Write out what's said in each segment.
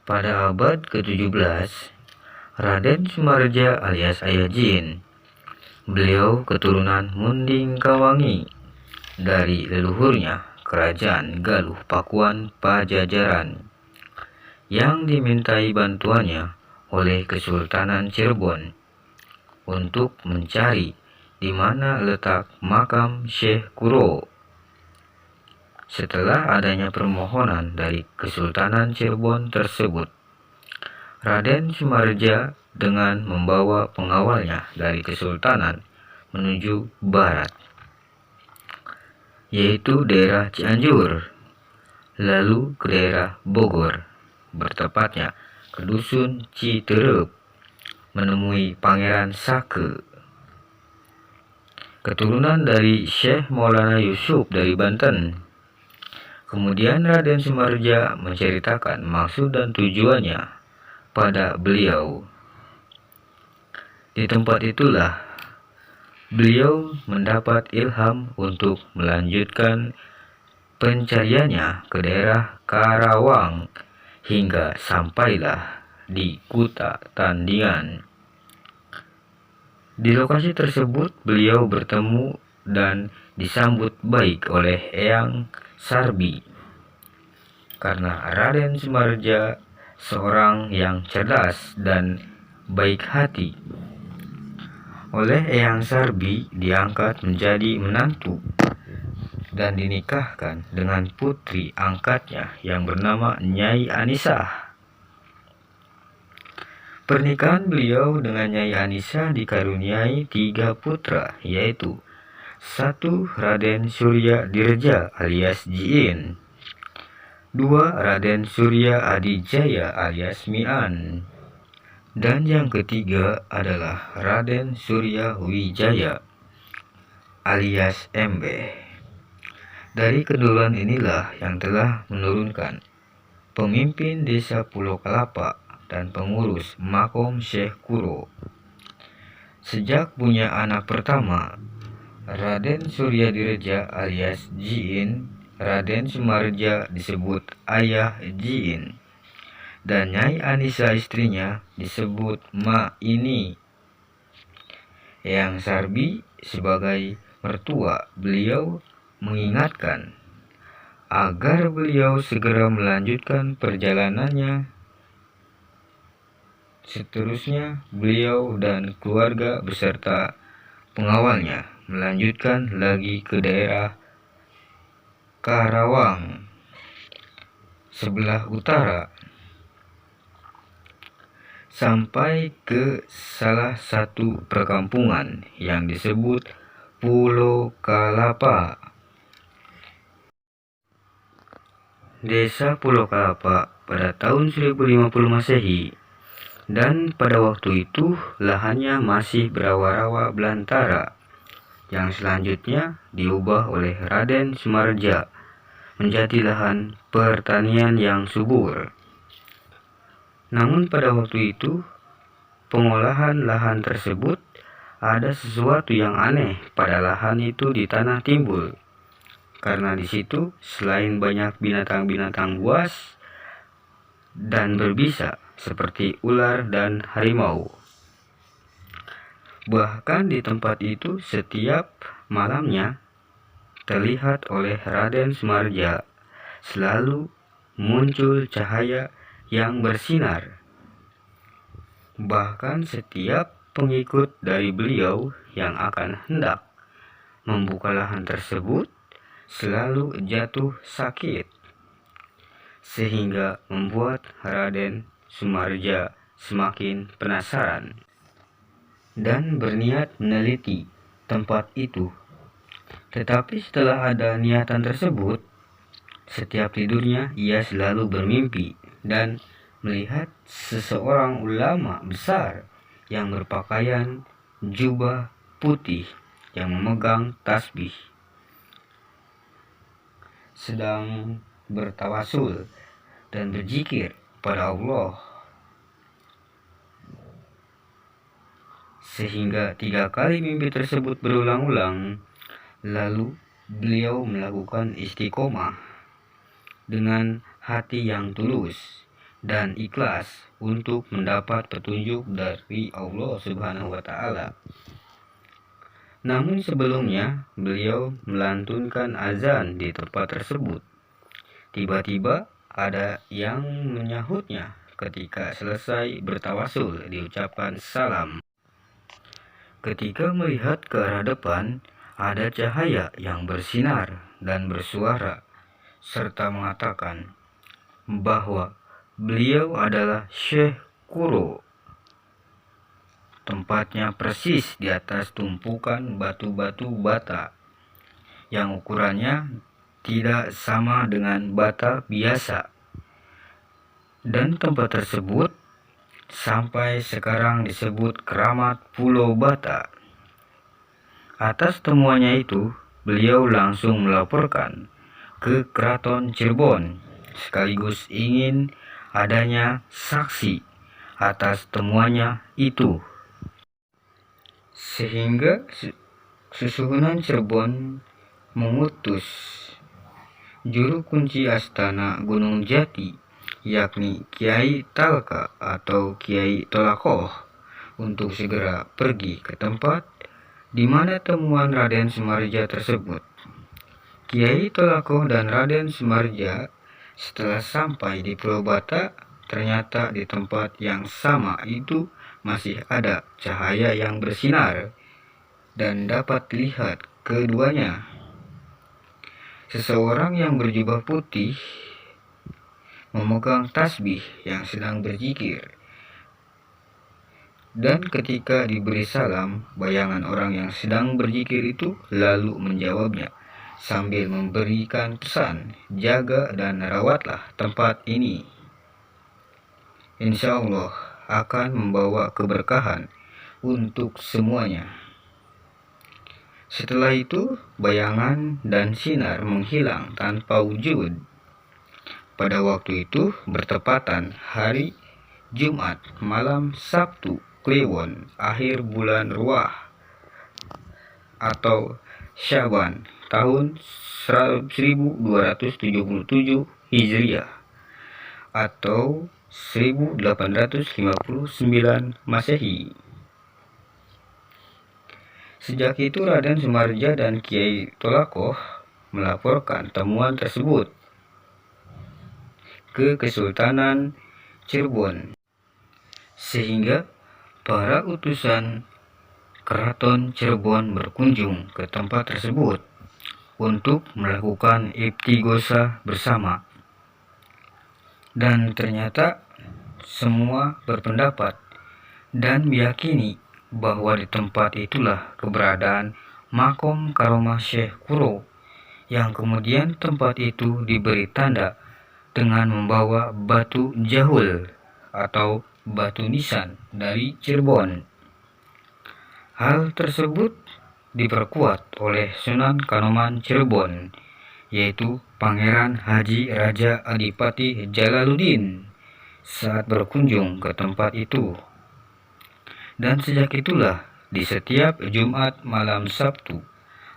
Pada abad ke-17, Raden Sumarja alias Ayah Jin, beliau keturunan Munding Kawangi dari leluhurnya Kerajaan Galuh Pakuan Pajajaran yang dimintai bantuannya oleh Kesultanan Cirebon untuk mencari di mana letak makam Syekh Kuro. Setelah adanya permohonan dari Kesultanan Cirebon tersebut, Raden Sumarja dengan membawa pengawalnya dari Kesultanan menuju barat, yaitu daerah Cianjur, lalu ke daerah Bogor, bertepatnya ke dusun Citerep, menemui Pangeran Sake, keturunan dari Syekh Maulana Yusuf dari Banten. Kemudian Raden Sumarja menceritakan maksud dan tujuannya pada beliau. Di tempat itulah beliau mendapat ilham untuk melanjutkan pencariannya ke daerah Karawang hingga sampailah di Kuta Tandingan. Di lokasi tersebut beliau bertemu dan disambut baik oleh Eyang Sarbi, karena Raden Sumarja seorang yang cerdas dan baik hati. Oleh Eyang Sarbi diangkat menjadi menantu dan dinikahkan dengan putri angkatnya yang bernama Nyai Anisah. Pernikahan beliau dengan Nyai Anisah dikaruniai 3 putra, yaitu 1. Raden Surya Dirja alias Jiin, 2. Raden Surya Adijaya alias Mian, dan yang ketiga adalah Raden Surya Wijaya alias Embe. Dari keduluan inilah yang telah menurunkan pemimpin desa Pulau Kelapa dan pengurus makom Syekh Kuro. Sejak punya anak pertama, Raden Surya Dirja alias Jiin, Raden Sumarja disebut Ayah Jiin, dan Nyai Anisah istrinya disebut Ma Ini. Eyang Sarbi sebagai mertua beliau mengingatkan agar beliau segera melanjutkan perjalanannya. Seterusnya, beliau dan keluarga beserta pengawalnya melanjutkan lagi ke daerah Karawang sebelah utara, sampai ke salah satu perkampungan yang disebut Pulau Kalapa. Desa Pulau Kalapa pada tahun 1050 Masehi, dan pada waktu itu lahannya masih berawa-rawa belantara, yang selanjutnya diubah oleh Raden Sumarja menjadi lahan pertanian yang subur. Namun pada waktu itu, pengolahan lahan tersebut ada sesuatu yang aneh pada lahan itu di tanah Timbul, karena di situ selain banyak binatang-binatang buas dan berbisa seperti ular dan harimau, bahkan di tempat itu setiap malamnya terlihat oleh Raden Sumarja selalu muncul cahaya yang bersinar. Bahkan setiap pengikut dari beliau yang akan hendak membuka lahan tersebut selalu jatuh sakit, sehingga membuat Raden Sumarja semakin penasaran dan berniat meneliti tempat itu. Tetapi setelah ada niatan tersebut, setiap tidurnya ia selalu bermimpi dan melihat seseorang ulama besar yang berpakaian jubah putih yang memegang tasbih sedang bertawasul dan berzikir pada Allah, sehingga 3 kali mimpi tersebut berulang-ulang. Lalu beliau melakukan istiqomah dengan hati yang tulus dan ikhlas untuk mendapat petunjuk dari Allah Subhanahu wa Ta'ala. Namun sebelumnya beliau melantunkan azan di tempat tersebut. Tiba-tiba ada yang menyahutnya ketika selesai bertawasul diucapkan salam. Ketika melihat ke arah depan, ada cahaya yang bersinar dan bersuara serta mengatakan bahwa beliau adalah Syekh Kuro. Tempatnya persis di atas tumpukan batu-batu bata yang ukurannya tidak sama dengan bata biasa. Dan tempat tersebut sampai sekarang disebut Keramat Pulau Bata. Atas temuannya itu, beliau langsung melaporkan ke Keraton Cirebon sekaligus ingin adanya saksi atas temuannya itu. Sehingga Susuhunan Cirebon mengutus juru kunci Astana Gunung Jati, yakni Kiai Talka atau Kiai Tolakoh, untuk segera pergi ke tempat di mana temuan Raden Sumarja tersebut. Kiai Tolakoh dan Raden Sumarja setelah sampai di Pulau Bata, ternyata di tempat yang sama itu masih ada cahaya yang bersinar dan dapat dilihat keduanya. Seseorang yang berjubah putih memegang tasbih yang sedang berzikir. Dan ketika diberi salam, bayangan orang yang sedang berzikir itu lalu menjawabnya sambil memberikan pesan, jaga dan rawatlah tempat ini. Insya Allah akan membawa keberkahan untuk semuanya. Setelah itu, bayangan dan sinar menghilang tanpa wujud. Pada waktu itu bertepatan hari Jumat malam Sabtu Kliwon akhir bulan Ruah atau Syaban tahun 1277 Hijriah atau 1859 Masehi. Sejak itu Raden Sumarja dan Kiai Tolakoh melaporkan temuan tersebut ke Kesultanan Cirebon, sehingga para utusan Keraton Cirebon berkunjung ke tempat tersebut untuk melakukan istighosah bersama. Dan ternyata semua berpendapat dan meyakini bahwa di tempat itulah keberadaan makom karomah Syekh Kuro, yang kemudian tempat itu diberi tanda dengan membawa batu jahul atau batu nisan dari Cirebon. Hal tersebut diperkuat oleh Sunan Kanoman Cirebon, yaitu Pangeran Haji Raja Adipati Jalaluddin saat berkunjung ke tempat itu. Dan sejak itulah di setiap Jumat malam Sabtu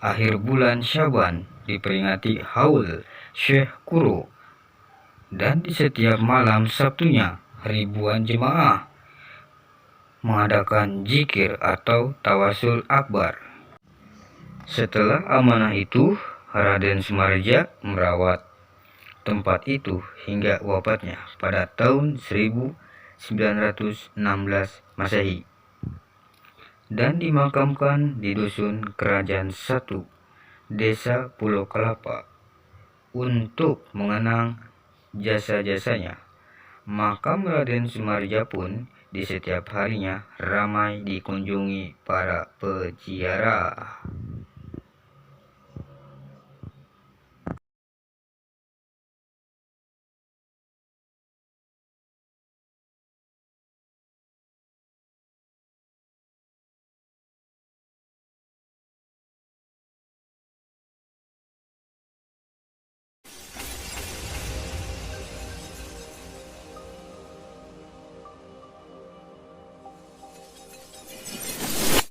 akhir bulan Syaban diperingati Haul Syekh Kuro, dan di setiap malam Sabtunya ribuan jemaah mengadakan zikir atau tawasul akbar. Setelah amanah itu, Raden Sumarja merawat tempat itu hingga wafatnya pada tahun 1916 Masehi dan dimakamkan di Dusun Kerajaan 1, Desa Pulau Kelapa. Untuk mengenang jasa-jasanya, makam Raden Sumarja pun di setiap harinya ramai dikunjungi para peziarah.